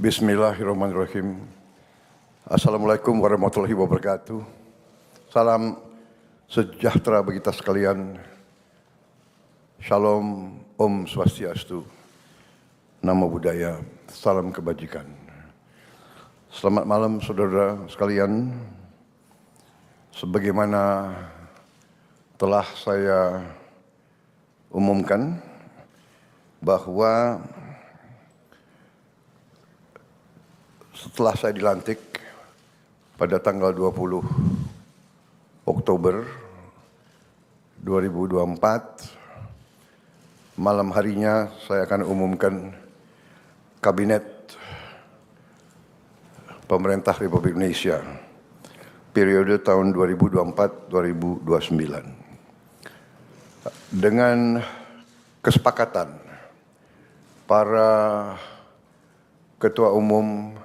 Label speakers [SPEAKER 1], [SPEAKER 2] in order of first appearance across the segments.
[SPEAKER 1] Bismillahirrahmanirrahim. Assalamualaikum warahmatullahi wabarakatuh. Salam sejahtera bagi kita sekalian. Shalom, Om Swastiastu, Namo Buddhaya, salam kebajikan. Selamat malam saudara sekalian. Sebagaimana telah saya umumkan bahwa setelah saya dilantik pada tanggal 20 Oktober 2024, malam harinya saya akan umumkan Kabinet Pemerintah Republik Indonesia periode tahun 2024-2029 dengan kesepakatan para ketua umum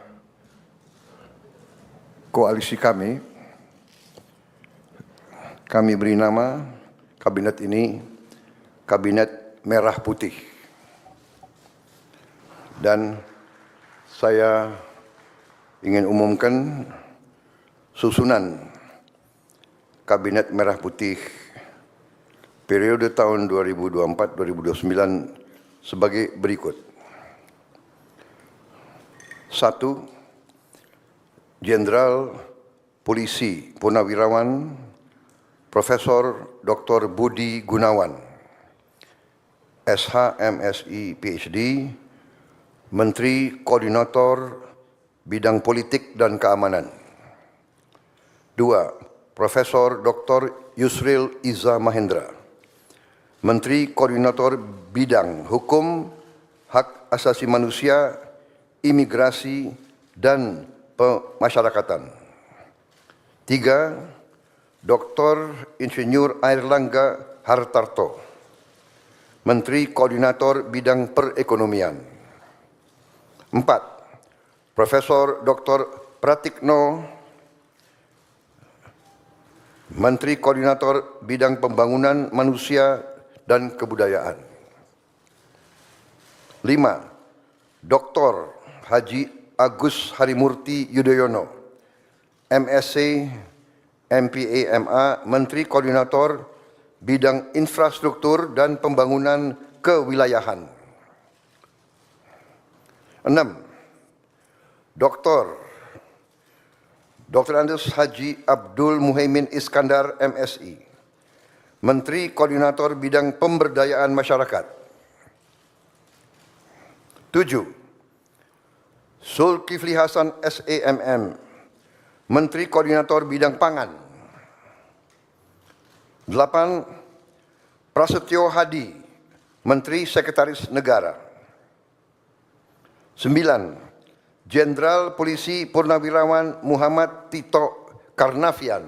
[SPEAKER 1] koalisi kami beri nama kabinet ini Kabinet Merah Putih. Dan saya ingin umumkan susunan Kabinet Merah Putih periode tahun 2024-2029 sebagai berikut. 1. Jenderal Polisi Purnawirawan Profesor Dr. Budi Gunawan, SH, MSI, PhD, Menteri Koordinator Bidang Politik dan Keamanan. 2. Profesor Dr. Yusril Iza Mahendra, Menteri Koordinator Bidang Hukum, Hak Asasi Manusia, Imigrasi, dan Pemasyarakatan. 3. Dr. Insinyur Airlangga Hartarto, Menteri Koordinator Bidang Perekonomian. 4. Profesor Dr. Pratikno, Menteri Koordinator Bidang Pembangunan Manusia dan Kebudayaan. 5. Dr. Haji Agus Harimurti Yudhoyono, MSc, MPA, MA, Menteri Koordinator Bidang Infrastruktur dan Pembangunan Kewilayahan. 6. Dr. Andes Haji Abdul Muhaimin Iskandar, MSI, Menteri Koordinator Bidang Pemberdayaan Masyarakat. 7. Zulkifli Hasan, SEMM, Menteri Koordinator Bidang Pangan. 8. Prasetyo Hadi, Menteri Sekretaris Negara. 9. Jenderal Polisi Purnawirawan Muhammad Tito Karnavian,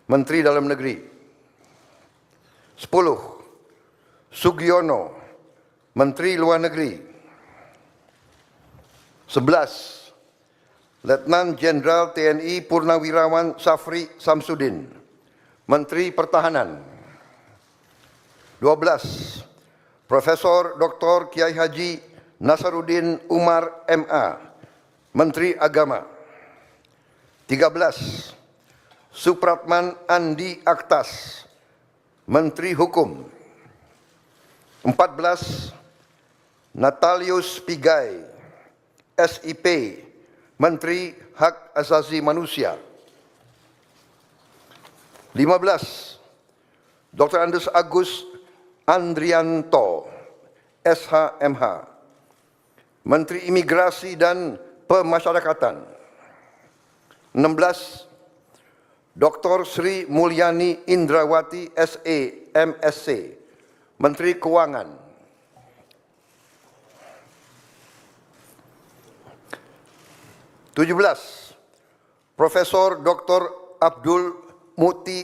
[SPEAKER 1] Menteri Dalam Negeri. 10. Sugiono, Menteri Luar Negeri. 11. Letnan Jenderal TNI Purnawirawan Safri Samsudin, Menteri Pertahanan. 12. Profesor Dr. Kiai Haji Nasaruddin Umar, MA, Menteri Agama. 13. Supratman Andi Aktas, Menteri Hukum. 14. Natalius Pigai, SIP, Menteri Hak Asasi Manusia. 15. Dr. Andes Agus Andrianto, SH-MH, Menteri Imigrasi dan Pemasyarakatan. 16. Dr. Sri Mulyani Indrawati, SE, MSc, Menteri Keuangan. 17. Profesor Dr. Abdul Muti,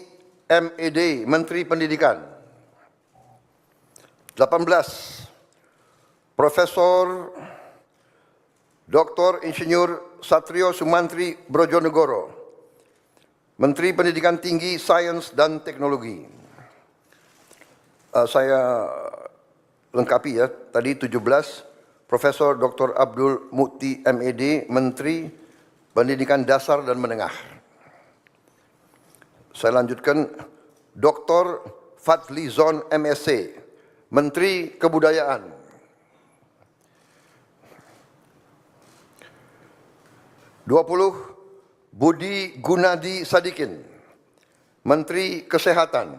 [SPEAKER 1] MED, Menteri Pendidikan. 18. Profesor Dr. Insinyur Satrio Sumantri Brojonegoro, Menteri Pendidikan Tinggi, Sains dan Teknologi. Saya lengkapi ya, tadi 17 Profesor Dr. Abdul Mukti MED, Menteri Pendidikan Dasar dan Menengah. Saya lanjutkan, Dr. Fadlizon MSc, Menteri Kebudayaan. Budi Gunadi Sadikin, Menteri Kesehatan.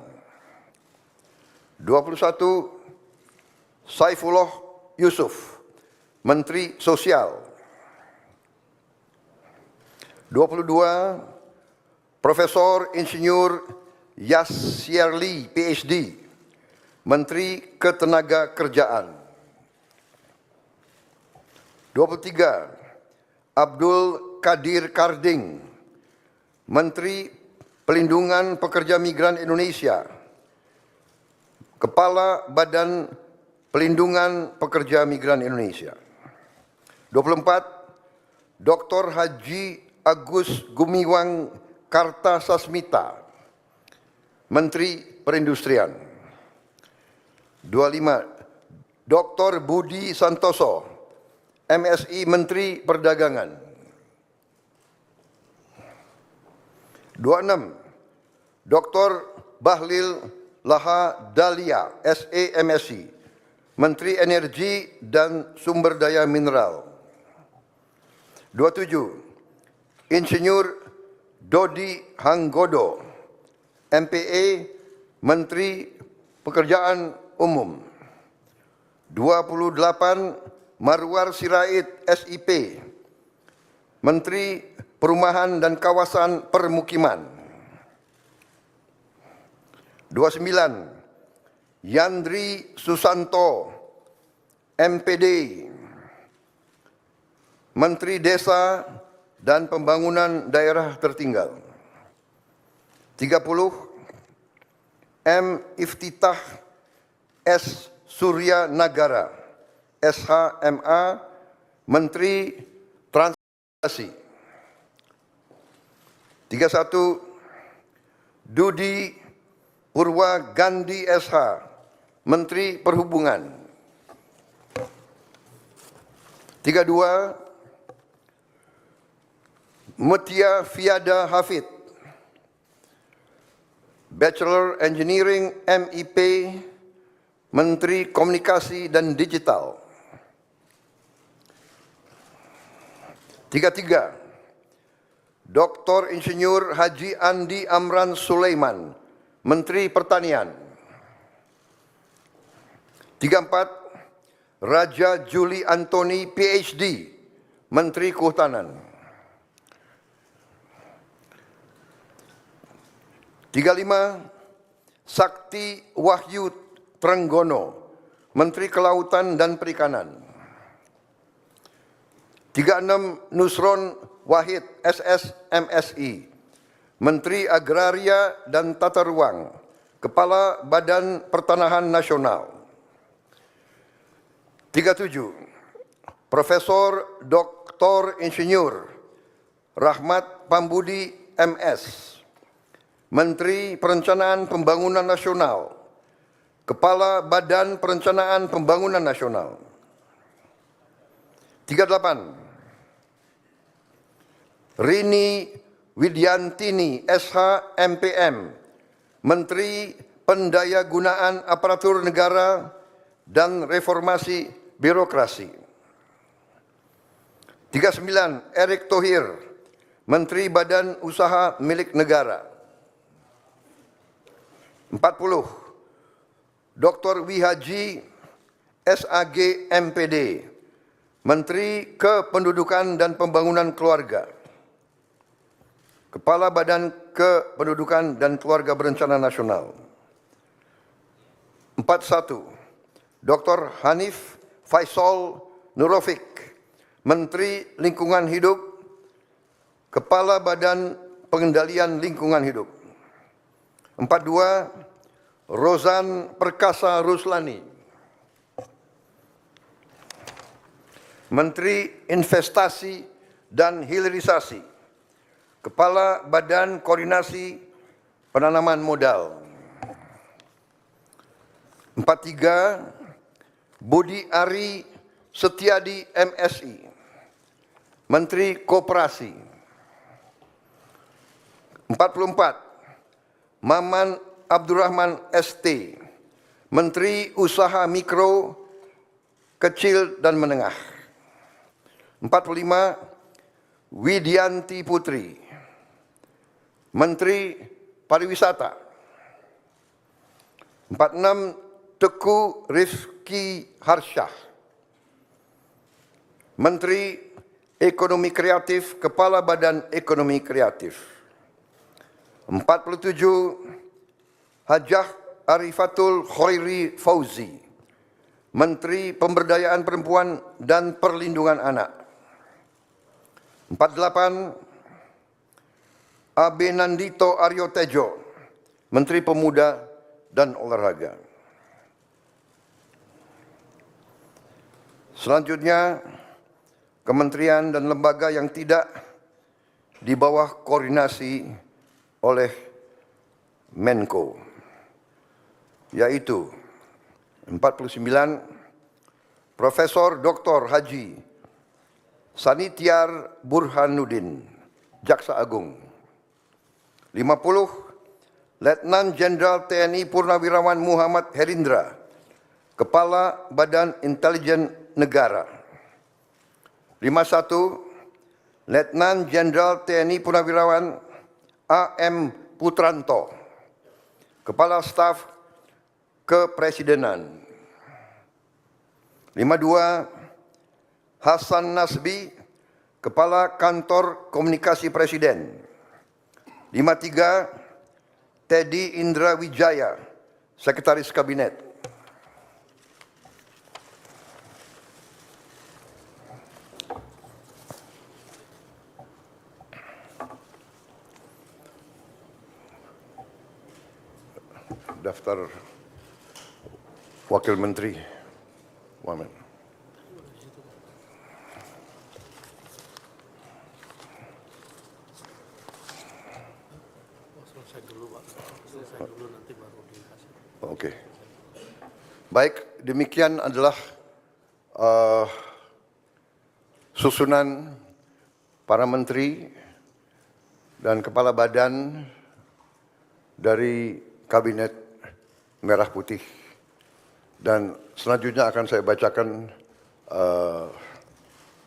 [SPEAKER 1] 21, Saifullah Yusuf, Menteri Sosial. 22, Profesor Insinyur Yasyarli, PhD, Menteri Ketenagakerjaan. 23, Abdul Kadir Karding, Menteri Pelindungan Pekerja Migran Indonesia, Kepala Badan Pelindungan Pekerja Migran Indonesia. 24, Dr. Haji Agus Gumiwang Kartasasmita, Menteri Perindustrian. 25, Dr. Budi Santoso, MSI, Menteri Perdagangan. 26, Dr. Bahlil Laha Dalia, SE, MSI, Menteri Energi dan Sumber Daya Mineral. 27, Insinyur Dodi Hanggodo, MPE, Menteri Pekerjaan Umum. 28, Marwar Sirait, SIP, Menteri Perumahan dan Kawasan Permukiman. 29, Yandri Susanto, MPD, Menteri Desa dan Pembangunan Daerah Tertinggal. 30, M. Iftitah S. Surya Nagara, SHMA, Menteri Transportasi. 31, Dudi Purwa Gandhi SH, Menteri Perhubungan. 32, Mutia Fiada Hafid, Bachelor Engineering MIP, Menteri Komunikasi dan Digital. 33, Dr. Insinyur Haji Andi Amran Sulaiman, Menteri Pertanian. 34, Raja Juli Antoni, PhD, Menteri Kehutanan. 35, Sakti Wahyu Trenggono, Menteri Kelautan dan Perikanan. 36, Nusron Wahid, SS, MSI, Menteri Agraria dan Tata Ruang, Kepala Badan Pertanahan Nasional. 37, Profesor Dr. Insinyur Rahmat Pambudi, MS, Menteri Perencanaan Pembangunan Nasional, Kepala Badan Perencanaan Pembangunan Nasional. 38, Rini Widyantini, SH, MPM, Menteri Pendayagunaan Aparatur Negara dan Reformasi Birokrasi. 39, Erick Thohir, Menteri Badan Usaha Milik Negara. 40, Dr. Wihaji SAG, MPD, Menteri Kependudukan dan Pembangunan Keluarga, Kepala Badan Kependudukan dan Keluarga Berencana Nasional. 41, Dr. Hanif Faisal Nurofik, Menteri Lingkungan Hidup, Kepala Badan Pengendalian Lingkungan Hidup. 42, Rozan Perkasa Ruslani, Menteri Investasi dan Hilirisasi, Kepala Badan Koordinasi Penanaman Modal. 43, Budi Ari Setiadi MSI, Menteri Koperasi. 44, Maman Abdurrahman ST, Menteri Usaha Mikro, Kecil dan Menengah. 45, Widianti Putri, Menteri Pariwisata. 46, Teguh Rifki Harsyah, Menteri Ekonomi Kreatif, Kepala Badan Ekonomi Kreatif. 47, Hajah Arifatul Khairi Fauzi, Menteri Pemberdayaan Perempuan dan Perlindungan Anak. 48, Abe Nandito Aryo Tejo, Menteri Pemuda dan Olahraga. Selanjutnya, kementerian dan lembaga yang tidak di bawah koordinasi oleh Menko, yaitu 49, Profesor Dr. Haji Sanitiar Burhanuddin, Jaksa Agung. 50, Letnan Jenderal TNI Purnawirawan Muhammad Herindra, Kepala Badan Intelijen Negara. 51, Letnan Jenderal TNI Purnawirawan A.M. Putranto, Kepala Staf Kepresidenan. 52, Hasan Nasbi, Kepala Kantor Komunikasi Presiden. 53, Teddy Indra Wijaya, Sekretaris Kabinet. Daftar Wakil Menteri. Wamen. Oke. Baik, demikian adalah susunan para menteri dan kepala badan dari Kabinet Merah Putih. Dan selanjutnya akan saya bacakan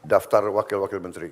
[SPEAKER 1] daftar wakil-wakil menteri.